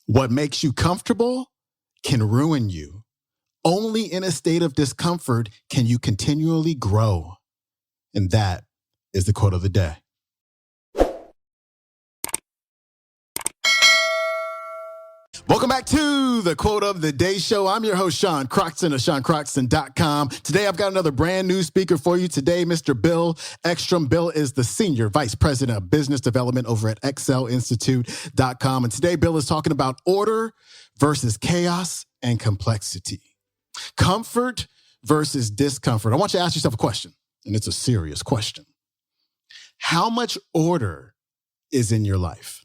What makes you comfortable can ruin you. Only in a state of discomfort can you continually grow. And that is the quote of the day. Welcome back to the Quote of the Day show. I'm your host, Sean Croxton of SeanCroxton.com. Today, I've got another brand new speaker for you today, Mr. Bill Eckstrom. Bill is the Senior Vice President of Business Development over at ExcelInstitute.com. And today, Bill is talking about order versus chaos and complexity. Comfort versus discomfort. I want you to ask yourself a question, and it's a serious question. How much order is in your life?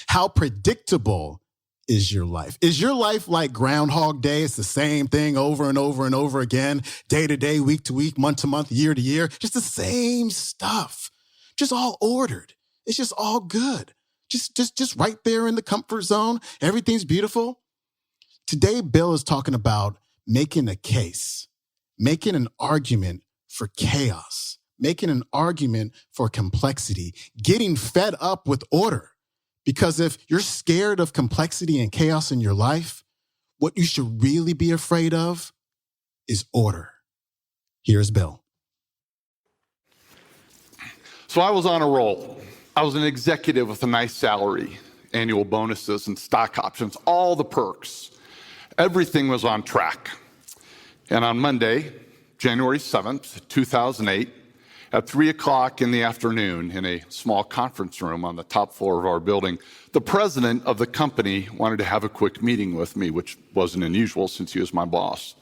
How predictable is your life? Is your life like Groundhog Day? It's the same thing over and over and over again, day to day, week to week, month to month, year to year, just the same stuff, just all ordered. It's just all good. Just right there in the comfort zone. Everything's beautiful. Today, Bill is talking about making a case, making an argument for chaos, making an argument for complexity, getting fed up with order. Because if you're scared of complexity and chaos in your life, what you should really be afraid of is order. Here's Bill. So I was on a roll. I was an executive with a nice salary, annual bonuses and stock options, all the perks. Everything was on track. And on Monday, January 7th, 2008, at 3 o'clock in the afternoon in a small conference room on the top floor of our building, the president of the company wanted to have a quick meeting with me, which wasn't unusual since he was my boss.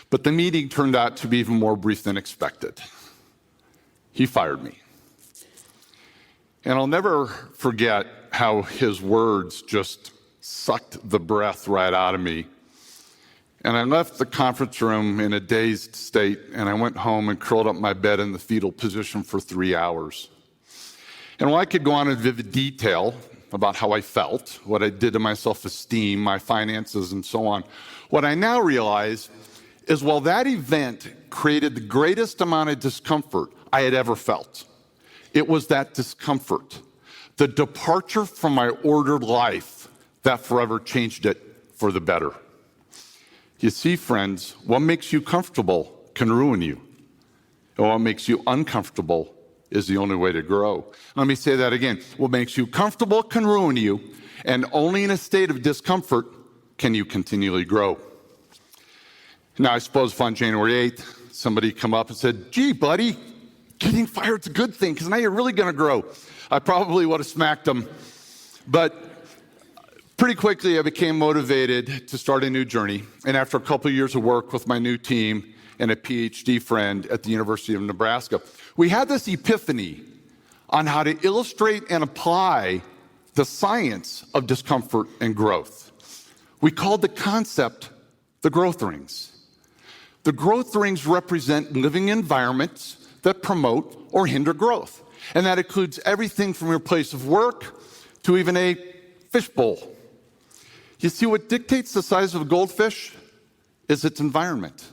But the meeting turned out to be even more brief than expected. He fired me. And I'll never forget how his words just sucked the breath right out of me. And I left the conference room in a dazed state, and I went home and curled up in my bed in the fetal position for 3 hours. And while I could go on in vivid detail about how I felt, what I did to my self-esteem, my finances, and so on, what I now realize is while that event created the greatest amount of discomfort I had ever felt, it was that discomfort, the departure from my ordered life, that forever changed it for the better. You see, friends, what makes you comfortable can ruin you. And what makes you uncomfortable is the only way to grow. Let me say that again. What makes you comfortable can ruin you, and only in a state of discomfort can you continually grow. Now, I suppose if on January 8th, somebody come up and said, "Gee, buddy, getting fired's a good thing, because now you're really going to grow," I probably would have smacked them. But pretty quickly, I became motivated to start a new journey. And after a couple of years of work with my new team and a PhD friend at the University of Nebraska, we had this epiphany on how to illustrate and apply the science of discomfort and growth. We called the concept the growth rings. The growth rings represent living environments that promote or hinder growth. And that includes everything from your place of work to even a fishbowl. You see, what dictates the size of a goldfish is its environment.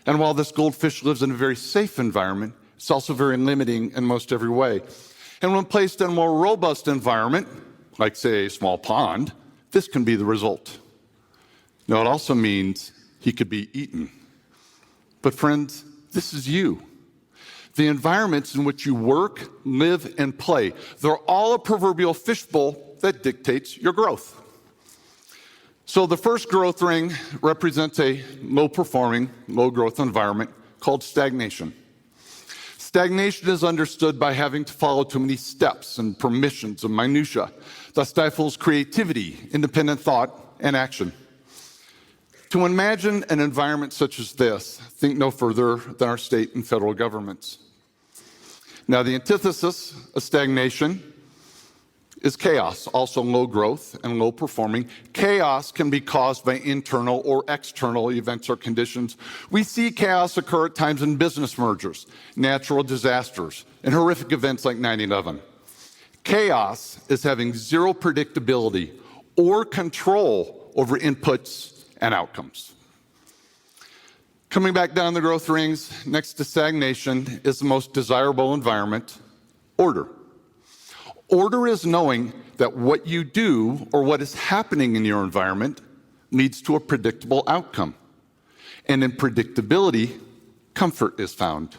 And while this goldfish lives in a very safe environment, it's also very limiting in most every way. And when placed in a more robust environment, like, say, a small pond, this can be the result. Now, it also means he could be eaten. But friends, this is you. The environments in which you work, live, and play, they're all a proverbial fishbowl that dictates your growth. So the first growth ring represents a low-performing, low-growth environment called stagnation. Stagnation is understood by having to follow too many steps and permissions and minutia that stifles creativity, independent thought, and action. To imagine an environment such as this, think no further than our state and federal governments. Now, the antithesis of stagnation is chaos, also low growth and low performing. Chaos can be caused by internal or external events or conditions. We see chaos occur at times in business mergers, natural disasters, and horrific events like 9/11. Chaos is having zero predictability or control over inputs and outcomes. Coming back down the growth rings, next to stagnation is the most desirable environment, order. Order is knowing that what you do or what is happening in your environment leads to a predictable outcome. And in predictability, comfort is found.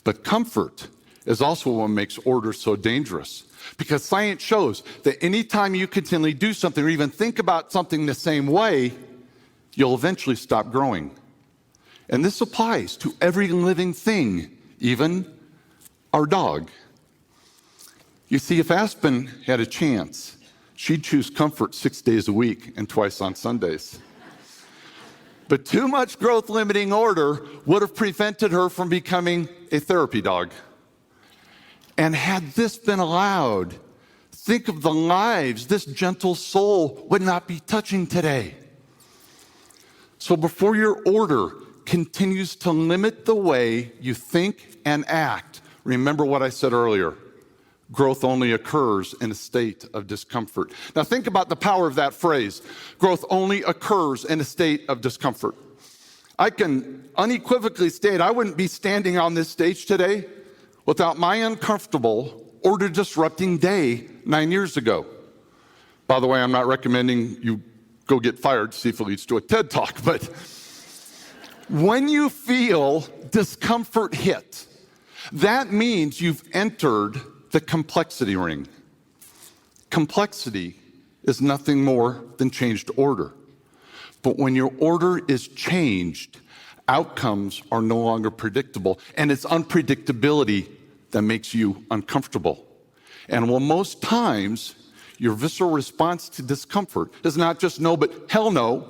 But comfort is also what makes order so dangerous. Because science shows that anytime you continually do something or even think about something the same way, you'll eventually stop growing. And this applies to every living thing, even our dog. You see, if Aspen had a chance, she'd choose comfort 6 days a week and twice on Sundays. But too much growth-limiting order would have prevented her from becoming a therapy dog. And had this been allowed, think of the lives this gentle soul would not be touching today. So before your order continues to limit the way you think and act, remember what I said earlier. Growth only occurs in a state of discomfort. Now think about the power of that phrase. Growth only occurs in a state of discomfort. I can unequivocally state I wouldn't be standing on this stage today without my uncomfortable, order-disrupting day 9 years ago. By the way, I'm not recommending you go get fired to see if it leads to a TED Talk, but when you feel discomfort hit, that means you've entered the complexity ring. Complexity is nothing more than changed order. But when your order is changed, outcomes are no longer predictable, and it's unpredictability that makes you uncomfortable. And while most times your visceral response to discomfort is not just no, but hell no,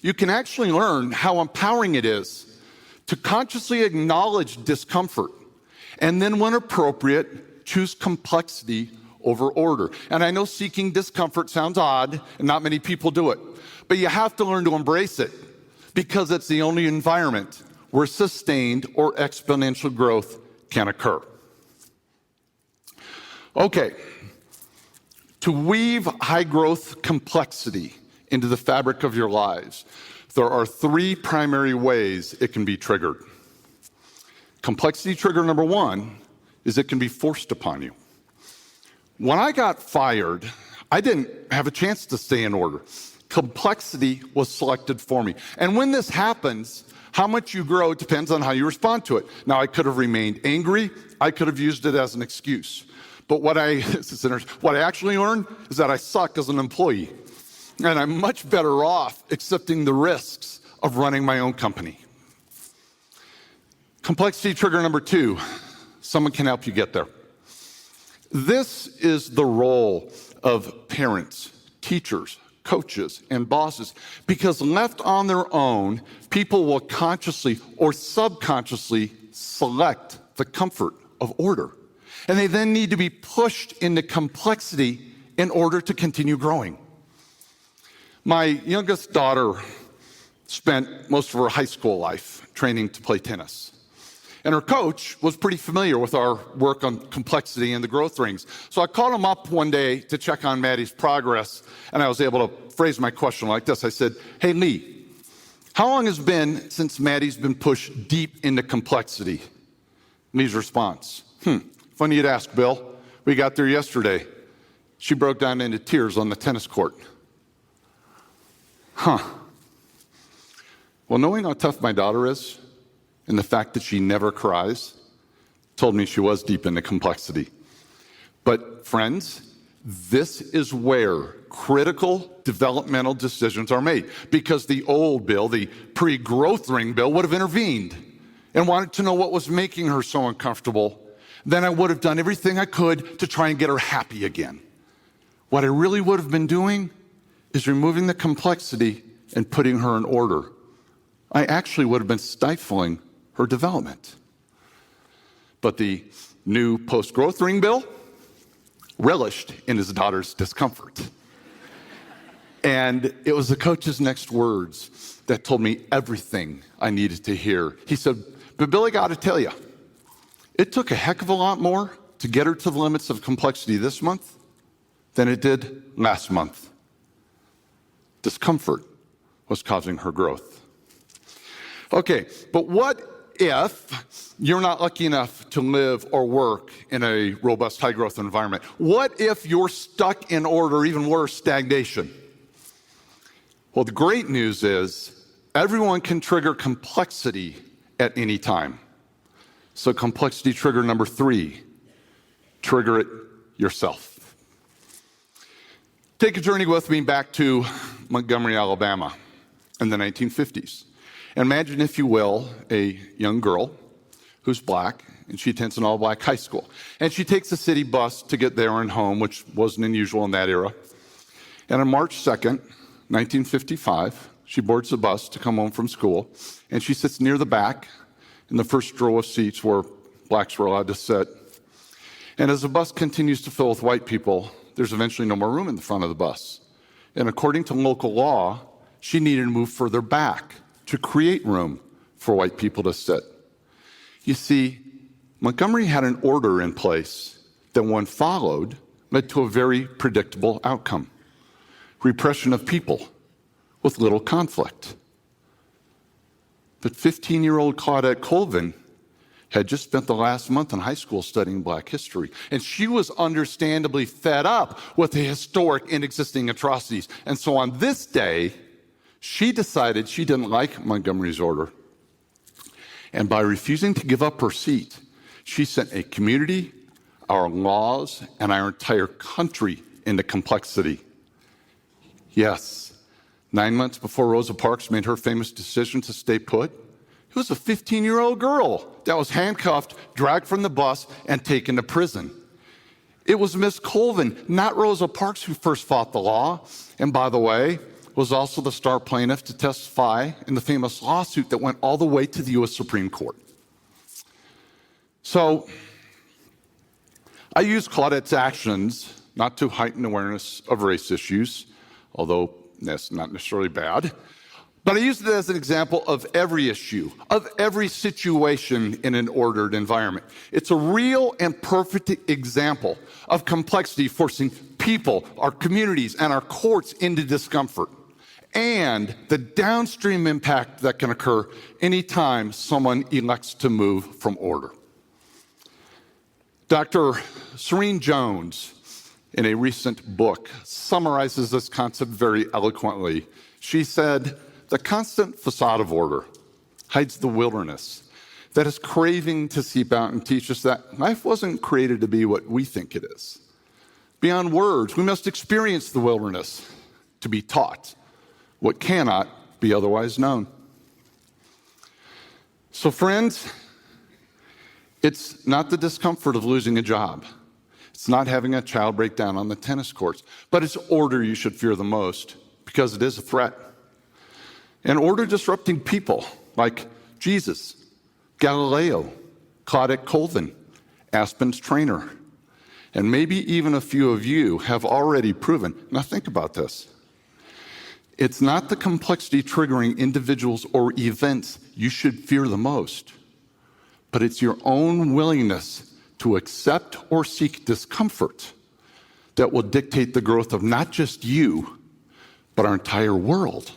you can actually learn how empowering it is to consciously acknowledge discomfort and then, when appropriate, choose complexity over order. And I know seeking discomfort sounds odd, and not many people do it, but you have to learn to embrace it because it's the only environment where sustained or exponential growth can occur. Okay, to weave high growth complexity into the fabric of your lives, there are 3 primary ways it can be triggered. Complexity trigger number 1 is it can be forced upon you. When I got fired, I didn't have a chance to stay in order. Complexity was selected for me. And when this happens, how much you grow depends on how you respond to it. Now, I could have remained angry. I could have used it as an excuse. But what I actually learned is that I suck as an employee. And I'm much better off accepting the risks of running my own company. Complexity trigger number 2, someone can help you get there. This is the role of parents, teachers, coaches, and bosses, because left on their own, people will consciously or subconsciously select the comfort of order. And they then need to be pushed into complexity in order to continue growing. My youngest daughter spent most of her high school life training to play tennis. And her coach was pretty familiar with our work on complexity and the growth rings. So I called him up one day to check on Maddie's progress, and I was able to phrase my question like this. I said, "Hey, Lee, how long has it been since Maddie's been pushed deep into complexity?" Lee's response, "Funny you'd ask, Bill. We got there yesterday. She broke down into tears on the tennis court." Well, knowing how tough my daughter is, and the fact that she never cries, told me she was deep into complexity. But friends, this is where critical developmental decisions are made, because the old Bill, the pre-growth ring Bill, would have intervened and wanted to know what was making her so uncomfortable. Then I would have done everything I could to try and get her happy again. What I really would have been doing is removing the complexity and putting her in order. I actually would have been stifling her development. But the new post-growth ring Bill relished in his daughter's discomfort. And it was the coach's next words that told me everything I needed to hear. He said, "But Bill, I got to tell you, it took a heck of a lot more to get her to the limits of complexity this month than it did last month." Discomfort was causing her growth. Okay, but what if you're not lucky enough to live or work in a robust, high-growth environment? What if you're stuck in order, even worse, stagnation? Well, the great news is everyone can trigger complexity at any time. So complexity trigger number 3, trigger it yourself. Take a journey with me back to Montgomery, Alabama in the 1950s. Imagine, if you will, a young girl who's black, and she attends an all-black high school. And she takes a city bus to get there and home, which wasn't unusual in that era. And on March 2nd, 1955, she boards the bus to come home from school, and she sits near the back in the first row of seats where blacks were allowed to sit. And as the bus continues to fill with white people, there's eventually no more room in the front of the bus. And according to local law, she needed to move further back to create room for white people to sit. You see, Montgomery had an order in place that, when followed, led to a very predictable outcome: repression of people with little conflict. But 15-year-old Claudette Colvin had just spent the last month in high school studying black history, and she was understandably fed up with the historic and existing atrocities. And so on this day, she decided she didn't like Montgomery's order. And by refusing to give up her seat, she sent a community, our laws, and our entire country into complexity. Yes, 9 months before Rosa Parks made her famous decision to stay put, it was a 15-year-old girl that was handcuffed, dragged from the bus, and taken to prison. It was Miss Colvin, not Rosa Parks, who first fought the law, and by the way, was also the star plaintiff to testify in the famous lawsuit that went all the way to the U.S. Supreme Court. So, I use Claudette's actions not to heighten awareness of race issues, although that's not necessarily bad, but I use it as an example of every issue, of every situation in an ordered environment. It's a real and perfect example of complexity forcing people, our communities, and our courts into discomfort, and the downstream impact that can occur anytime someone elects to move from order. Dr. Serene Jones, in a recent book, summarizes this concept very eloquently. She said, "The constant facade of order hides the wilderness that is craving to seep out and teach us that life wasn't created to be what we think it is. Beyond words, we must experience the wilderness to be taught what cannot be otherwise known." So friends, it's not the discomfort of losing a job. It's not having a child break down on the tennis courts, but it's order you should fear the most, because it is a threat. And order disrupting people like Jesus, Galileo, Claudette Colvin, Aspen's trainer, and maybe even a few of you have already proven. Now think about this. It's not the complexity triggering individuals or events you should fear the most, but it's your own willingness to accept or seek discomfort that will dictate the growth of not just you, but our entire world.